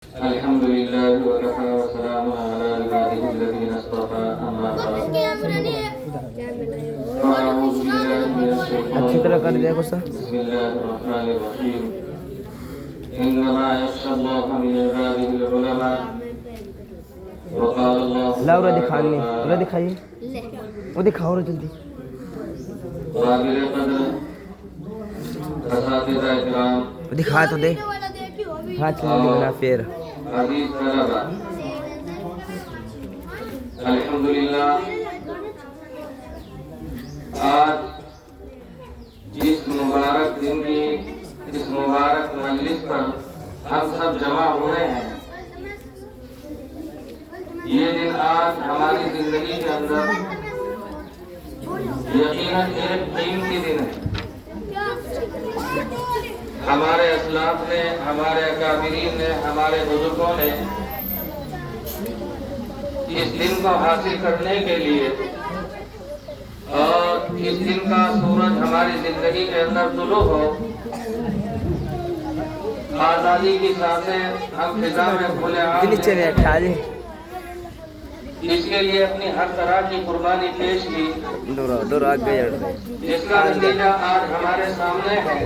الحمد لله وكفى وسلام على عباده الذين اصطفى أما بعد فأعوذ بالله من الشيطان الرجيم بسم الله الرحمن الرحيم إنما يخشى الله من عباده العلماء وقال الله دکھائیے وہ دکھاؤ رہا جلدی قابل قدر اساتذہ اکرام وہ دکھا تو دے ہاتھ چلنے بنا پھر عزیز طلبہ الحمدللہ آج جس مبارک دن کی اس مبارک مجلس پر ہم سب جمع ہوئے ہیں یہ دن آج ہماری زندگی کے اندر یقیناً ایک قیمتی دن ہے۔ ہمارے اسلاف نے، ہمارے اکابرین نے، ہمارے بزرگوں نے اس دن کو حاصل کرنے کے لیے اور اس دن کا سورج ہماری زندگی کے اندر طلوع ہو، آزادی کی سانسیں ہم فضا میں کھلے عام لیں، اس کے لیے اپنی ہر طرح کی قربانی پیش کی، جس کا نتیجہ آج ہمارے سامنے ہے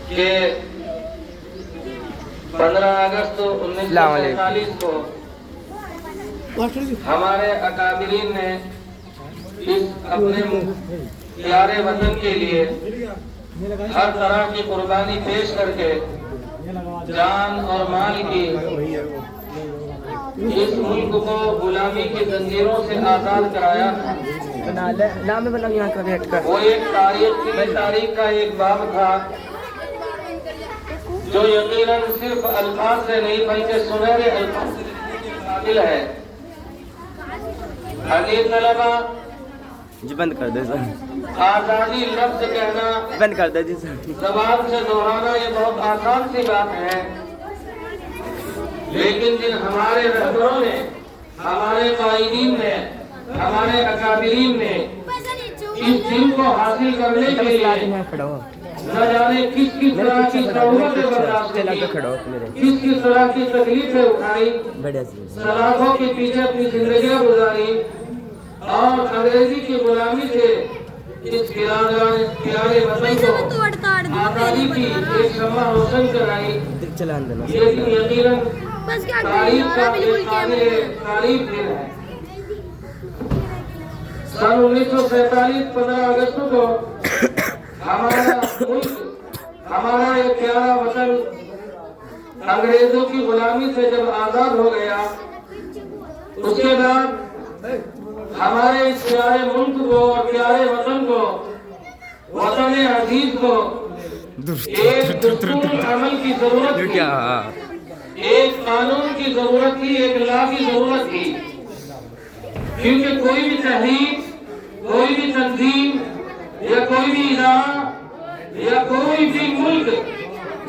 کہ 15 اگست 1947 کو ہمارے اکابرین نے اس اپنے پیارے وطن کے لیے ہر طرح کی قربانی پیش کر کے جان اور مال کی اس ملک کو غلامی کی زنجیروں سے آزاد کرایا۔ وہ ایک تاریخ کا ایک باب تھا جو یقیناً صرف الفاظ سے نہیں بلکہ سنہرے الفاظ سے قابل ہے۔ عزیز طلبہ، بند کر دے سر، آزادی لفظ کہنا، بند کر دے جی سر، زبان سے دہرانا یہ بہت آسان سی بات ہے، لیکن جن ہمارے رہبروں نے، ہمارے قائدین نے، ہمارے اکابرین نے اس دن کو حاصل کرنے کے لیے نہ جانے کس کس طرح کی ضرورتیں برداشت کی، کس کس طرح کی تکلیفیں اٹھائی، سلاخوں کے پیچھے اپنی زندگیاں گزاری اور انگریزی کی غلامی سے اس پیارے وطن کو آزادی کی ایک شمع روشن کرائی۔ یہ یقیناً تاریخ کا ایک قابل تعریف دن ہے۔ سن 1947 15 اگست کو ہمارا ملک، ہمارا یہ پیارا وطن انگریزوں کی غلامی سے جب آزاد ہو گیا، اس کے بعد ہمارے اس پیارے ملک کو اور پیارے وطن کو، وطن عزیز کو ایک دستور عمل کی ضرورت تھی، ایک قانون کی ضرورت تھی، ایک لا کی ضرورت تھی، کیونکہ کوئی بھی تحریک، کوئی بھی تنظیم یا کوئی بھی ادارہ یا کوئی بھی ملک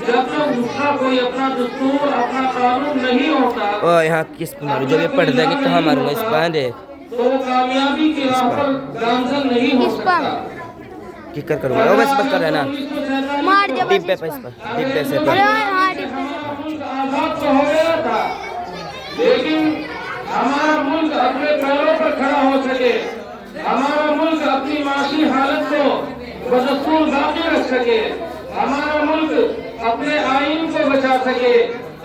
جب تک اس کا کوئی اپنا دستور، اپنا قانون نہیں ہوتا یہاں کس جو بھی پڑھ دیں گے کہاں ماروں گا اس باندھے تو وہ کامیابی کی راہ پر گامزن نہیں ہو سکتا۔ کی کر کروں گا بس کر رہے نا ڈبے پہ اس پر ڈبے سے پر آزاد تو ہو گیا تھا، لیکن ہمارا ملک اپنے پیروں پر کھڑا ہو سکے، ہمارا ملک اپنی معاشی حالت کو بدستور باقی رکھ سکے، ہمارا ملک اپنے آئین کو بچا سکے،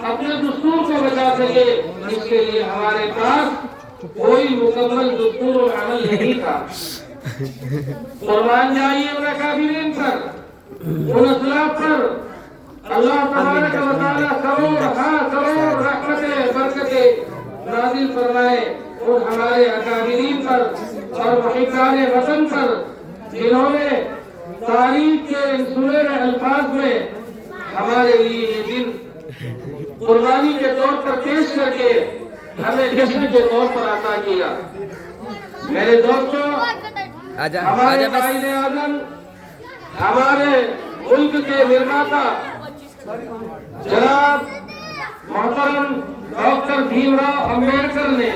اپنے دستور کو بچا سکے، اس کے لیے ہمارے پاس کوئی مکمل دستور و عمل نہیں تھا۔ قربان جائیے ان اکابرین پر، ان اسلاف پر، اللہ تبارک و تعالیٰ کروڑ رحمتیں برکتیں نازل فرمائے اور ہمارے اکابرین پر اور محبان وطن پر، جنہوں نے تاریخ کے سنہرے الفاظ میں ہمارے لیے یہ دن قربانی کے طور پر پیش کر کے ہمیں جشن کے طور پر عطا کیا۔ میرے دوستوں، ہمارے قائد اعظم، ہمارے ملک کے نرماتا جناب محترم ڈاکٹر بھیم راؤ امبیڈکر نے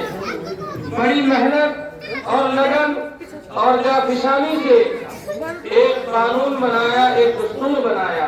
بڑی محنت اور لگن اور جافشانی سے ایک قانون بنایا، ایک دستور بنایا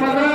15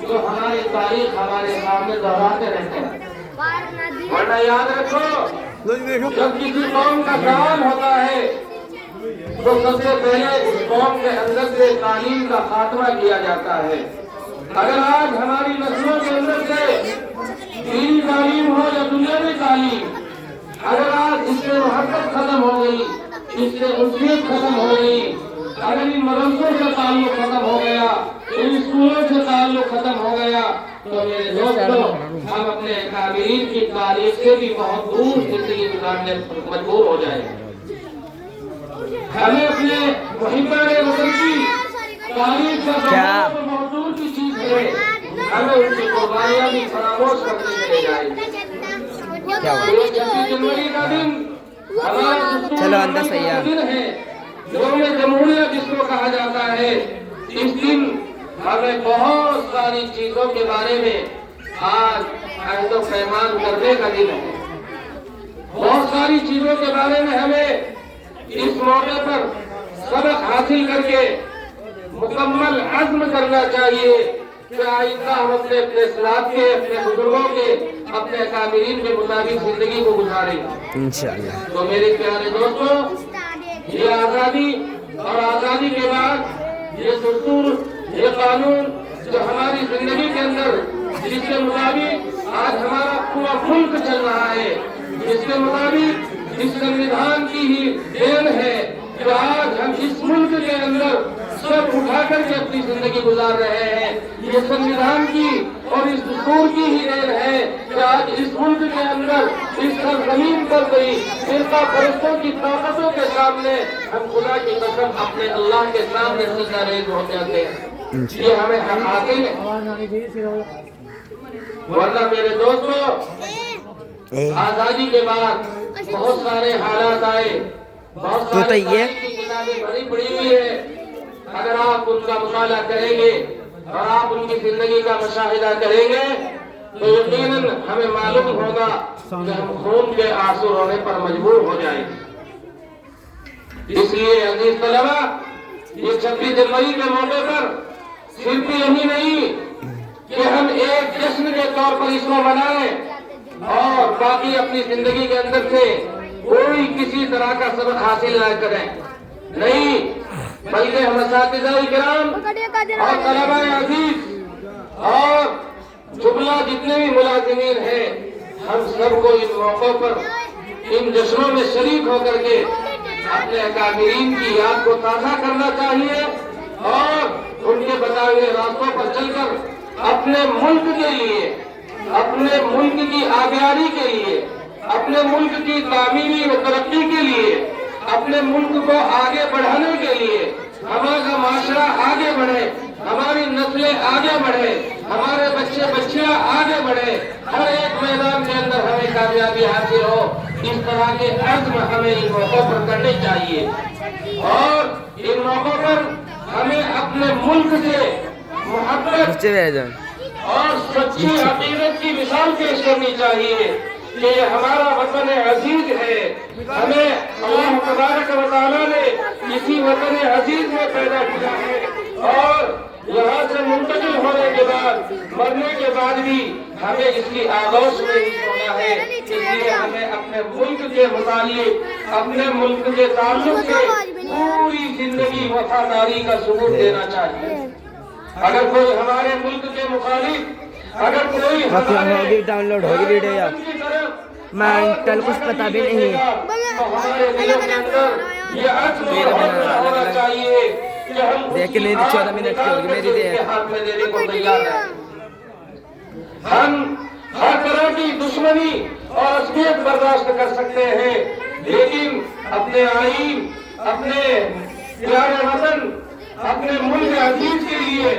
جو ہماری تاریخ ہمارے سامنے دہراتے رہتے ہیں. ورنہ یاد رکھو جب کسی قوم کا کام ہوتا ہے تو سب سے پہلے اس قوم کے اندر سے تعلیم کا خاتمہ کیا جاتا ہے. اگر آج ہماری نسلوں کے اندر سے دینی تعلیم ہو یا دنیاوی تعلیم، اگر آج اس سے محبت ختم ہو گئی، اس سے انسیت ختم ہو گئی، اگر ان مدرسوں سے تعلق ختم ہو گیا، ان اسکولوں سے تعلق ختم ہو گیا، تو میرے دوستوں ہم اپنے اکابرین کی تاریخ سے بھی بہت دور زندگی گزارنے مجبور ہو جائیں. ہمیں اپنے محبان وطن کی تاریخ سے بہت دور کی چیز ہے، ہمیں ان کی قربانیاں بھی فراموش کرنے چلے جائیں. جنوری کا دن ہمارا دن ہے، یوم جمہوریہ جس کو کہا جاتا ہے. اس دن ہمیں بہت ساری چیزوں کے بارے میں آج عہد و پیمان کرنے کا دن ہے. بہت ساری چیزوں کے بارے میں ہمیں اس موقع پر سبق حاصل کر کے مکمل عزم کرنا چاہیے کہ آئندہ ہم اپنے اسلاف کے، اپنے بزرگوں کے، اپنے اکابرین کے مطابق زندگی کو گزاریں انشاءاللہ. تو میرے پیارے دوستوں، یہ آزادی اور آزادی کے بعد یہ دستور، یہ قانون جو ہماری زندگی کے اندر جس کے مطابق آج ہمارا پورا ملک چل رہا ہے، جس کے مطابق اس سنویدھان کی ہی دین ہے کہ آج ہم اس ملک کے اندر سب اٹھا کر کے اپنی زندگی گزار رہے ہیں. یہ سنویدھان کی اور اس دستور کی ہی دین ہے کہ آج اس ملک کے اندر اس سرزمین پر گئی فرقہ پرستوں کی طاقتوں کے سامنے ہم خدا کی قسم اپنے اللہ کے سامنے سجدہ ریز ہو جاتے ہیں. یہ ہمیں حق حاصل ہے. ورنہ میرے دوستوں، آزادی کے بعد بہت سارے حالات آئے، بہت ساری کتابیں بڑی پڑی ہوئی ہے. اگر آپ ان کا مطالعہ کریں گے اور آپ ان کی زندگی کا مشاہدہ کریں گے تو یقیناً ہمیں معلوم ہوگا کہ ہم خون کے آنسو رونے پر مجبور ہو جائیں. اس لیے عزیز طلبہ، یہ 26 جنوری کے موقع پر صرف یہی نہیں کہ ہم ایک جشن کے طور پر اس کو منائیں اور باقی اپنی زندگی کے اندر سے کوئی کسی طرح کا سبق حاصل نہ کریں. نہیں، بلکہ ہم اساتذہ کرام اور طلباء عزیز اور جملہ جتنے بھی ملازمین ہیں، ہم سب کو ان موقعوں پر ان جشنوں میں شریک ہو کر کے اپنے اکابرین کی یاد کو تازہ کرنا چاہیے اور ان کے بتائے ہوئے راستوں پر چل کر اپنے ملک کے لیے، اپنے ملک کی آبیاری کے لیے، اپنے ملک کی تعمیری و ترقی کے لیے، اپنے ملک کو آگے بڑھانے کے لیے، ہمارا معاشرہ آگے بڑھے، ہماری نسلیں آگے بڑھے، ہمارے بچے بچیاں آگے بڑھے، ہر ایک میدان کے اندر ہمیں کامیابی حاصل ہو، اس طرح کے عزم ہمیں ان موقعوں پر کرنے چاہیے. اور ان موقعوں پر ہمیں اپنے ملک سے محبت اور سچی عقیدت کی مثال پیش کرنی چاہیے کہ یہ ہمارا وطن عزیز ہے. ہمیں اللہ تبارک و تعالیٰ نے اسی وطن عزیز میں پیدا کیا ہے اور یہاں سے منتقل ہونے کے بعد، مرنے کے بعد بھی ہمیں اس کی آغوش میں ہی ہونا ہے. اس لیے ہمیں اپنے ملک کے متعلق، اپنے ملک کے تعلق سے پوری زندگی وفاداری کا ثبوت دینا چاہیے. اگر کوئی ہمارے ملک کے مخالف، اگر کوئی ہوگی ڈاؤن لوڈ ہوگی ویڈیو یار، میں کل کچھ پتا بھی نہیں ہے. ہمارے دلوں کے اندر یہ عزم ہونا چاہیے کہ ہم دیکھ نہیں 14 منٹ کی ہوگی میری دیکھ. ہاتھ میں دینے کو تیار ہیں. ہم ہر طرح کی دشمنی اور عصبیت برداشت کر سکتے ہیں، لیکن اپنے آئین، اپنے پیارے وطن، اپنے ملک عزیز کے لیے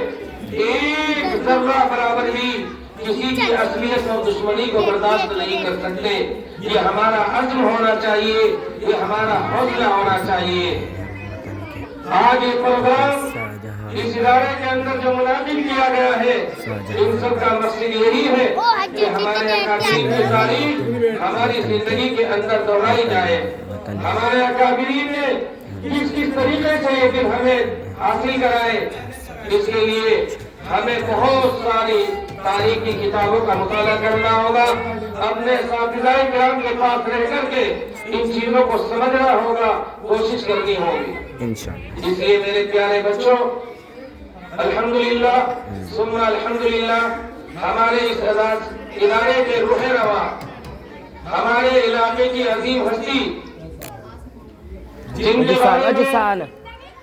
ایک ذرہ برابر بھی کسی کی عصبیت اور دشمنی کو برداشت نہیں کر سکتے. یہ ہمارا عزم ہونا چاہیے، یہ ہمارا حوصلہ ہونا چاہیے. آج یہ پروگرام اس ادارے کے اندر جو منعقد کیا گیا ہے، ان سب کا مقصد یہی ہے کہ ہمارے اکابرین کی تاریخ ہماری زندگی کے اندر دہرائی جائے. ہمارے اکابرین نے کس طریقے سے یہ دن ہمیں حاصل کرائے، اس کے لیے ہمیں بہت ساری تاریخی کتابوں کا مطالعہ کرنا ہوگا، اپنے اساتذۂ کرام کے پاس رہ کر کے ان چیزوں کو سمجھنا ہوگا، کوشش کرنی ہوگی انشاءاللہ۔ اس لیے میرے پیارے بچوں، الحمدللہ ثم الحمدللہ، ہمارے اس ادارے کے روح رواں، ہمارے علاقے کی عظیم ہستی جن کے بارے میں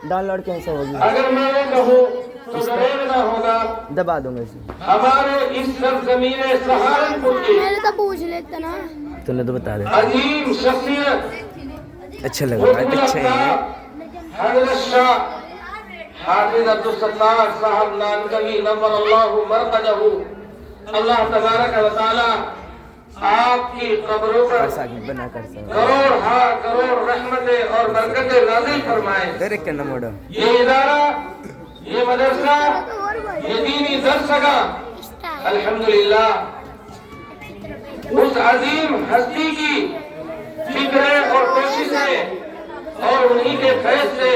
ڈاؤن لوڈ کیسے ہوگی؟ اگر میں نے کہوں تو ڈریگنا ہوگا، دبا دوں گا اسے۔ ہمارے اس سرزمین سہارنپور کی میرے تو پوچھ لیتے نا۔ تو نے تو بتا دے، عظیم شخصیت اچھا لگ رہا ہے، اچھے ہیں۔ حضرت شاہ حافظ عبدالستار صاحب نانکوی نور اللہ مرقدہ، اللہ تبارک و تعالی آپ کی قبروں پر بنا کر سکتا کروڑ رحمتیں اور برکتیں نازل فرمائے۔ ڈائریکٹ کرنا موڑا۔ یہ ادارہ، یہ مدرسہ، یہ دینی درسگاہ الحمدللہ اس عظیم ہستی کی فکریں اور کوششیں اور انہی کے فیض سے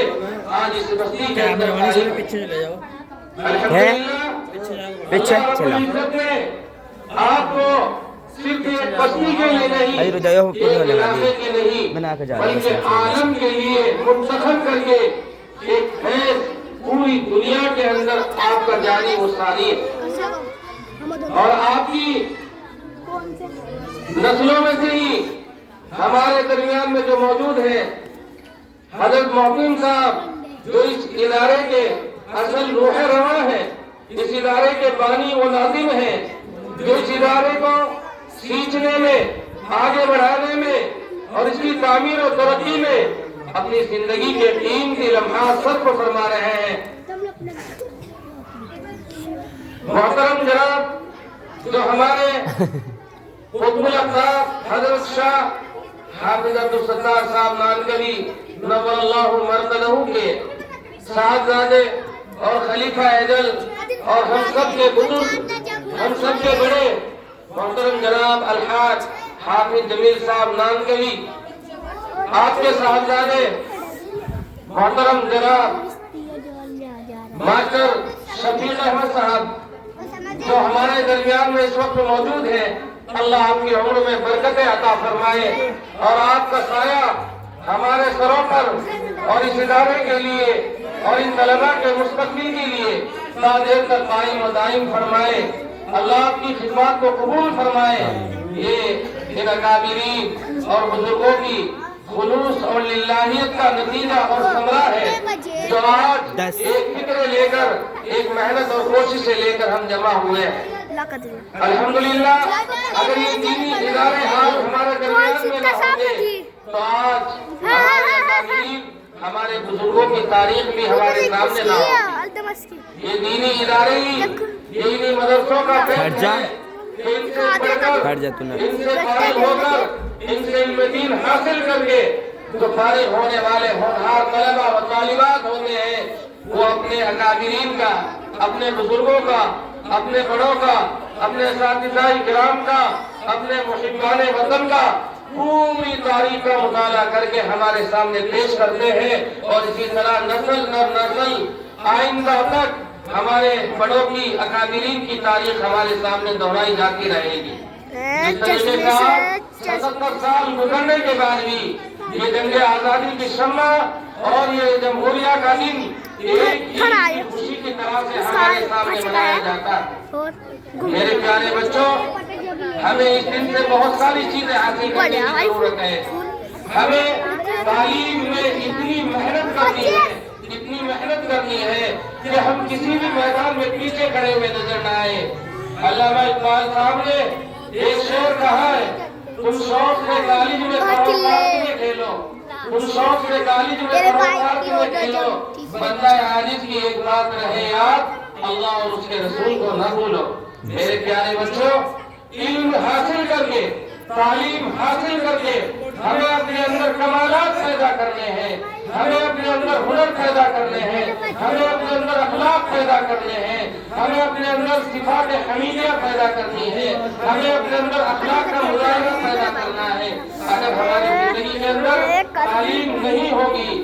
آج اس بستی کے اندر الحمدللہ پیچھے اللہ رب چلا۔ العزت نے آپ کو صرف ایک بستی کے لیے نہیں، ابھی رجایوں کو ایک ہونے علاقے لگی کے نہیں، بنا کے جا رہا ہے، بلکہ عالم کے لیے منتخب کر کے ایک فیض پوری دنیا کے اندر آپ کا جاری و ساری ہے، اور آپ کی نسلوں میں سے ہی ہمارے درمیان میں جو موجود ہیں حضرت محکم صاحب، جو اس ادارے کے اصل روح رواں ہیں، اس ادارے کے بانی و ناظم ہیں، جو اس ادارے کو سینچنے میں، آگے بڑھانے میں اور اس کی تعمیر و ترقی میں اپنی زندگی کے قیمتی لمحات صرف فرما رہے ہیں۔ محترم جناب، جو ہمارے قطب الاقطاب حضرت شاہ حافظ عبدالستار صاحب نانکوی نور اللہ مرقدہ کے صاحبزادے اور خلیفہ اجل اور ہم سب کے بزرگ، ہم سب کے بڑے محترم جناب الحاج حافظ جمیل صاحب نانکوی، آپ کے صاحبزادے محترم جناب ماسٹر شفیق احمد صاحب، جو ہمارے درمیان میں اس وقت موجود ہیں، اللہ آپ کی عمر میں برکتیں عطا فرمائے اور آپ کا سایہ ہمارے سروں پر اور اس ادارے کے لیے اور ان طلباء کے مستقبل کے لیے تا دیر تک قائم و دائم فرمائے۔ اللہ آپ کی خدمات کو قبول فرمائے۔ یہ ان اکابرین اور بزرگوں کی خلوص اور للہیت کا نتیجہ اور ثمرہ ہے، جو آج ایک فکر لے کر، ایک محنت اور کوشش سے لے کر ہم جمع ہوئے ہیں۔ الحمدللہ اگر یہ دینی ادارے آج ہمارے درمیان میں نہ ہوتے تو آج ہمارے اکابرین، ہمارے بزرگوں کی تاریخ بھی ہمارے سامنے نہ ہوتی۔ یہ دینی ادارے ہی دینی مدرسوں کا فیض ہے کہ ان سے پڑھ کر، ان سے فارغ ہو کر، ان سے علم دین حاصل کر کے جو فارغ ہونے والے ہونہار طلباء و طالبات ہوتے ہیں، وہ اپنے اکابرین کا، اپنے بزرگوں کا، اپنے بڑوں کا، اپنے اساتذہ کرام کا، اپنے محبان وطن کا پوری تاریخ کا مطالعہ کر کے ہمارے سامنے پیش کرتے ہیں، اور اسی طرح نسل در نسل آئندہ تک ہمارے بڑوں کی، اکابرین کی تاریخ ہمارے سامنے دہرائی جاتی رہے گی۔ اس طریقے سے 77 سال گزرنے کے بعد بھی یہ جنگ آزادی کی شمع اور یہ جمہوریہ کا دن ایک خوشی کی طرح سے ہمارے سامنے منایا جاتا ہے۔ میرے پیارے بچوں، ہمیں اس دن سے بہت ساری چیزیں حاصل کرنے کی ضرورت ہے۔ ہمیں تعلیم میں اتنی محنت کرنی ہے، اتنی محنت کرنی ہے کہ ہم کسی بھی میدان میں پیچھے کھڑے ہوئے نظر نہ آئے۔ علامہ اقبال صاحب نے ایک شعر کہا ہے، تم شوق سے کالج میں کھیلو، تم شوق سے کالج میں کھیلو، بندہ عاجز کی ایک بات رہے یاد، اللہ اور اس کے رسول کو نہ بھولو۔ میرے پیارے بچوں، علم حاصل کر کے، تعلیم حاصل کر کے ہمیں اپنے اندر کمالات پیدا کرنے ہیں، ہمیں اپنے اندر ہنر پیدا کرنے ہیں، ہمیں اپنے اندر اخلاق پیدا کرنے ہیں، ہمیں اپنے اندر صفات حمیدیہ پیدا کرنی ہے، ہمیں اپنے اندر اخلاق کا مظاہرہ پیدا کرنا ہے۔ اگر ہماری زندگی کے اندر تعلیم نہیں ہوگی،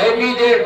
APJ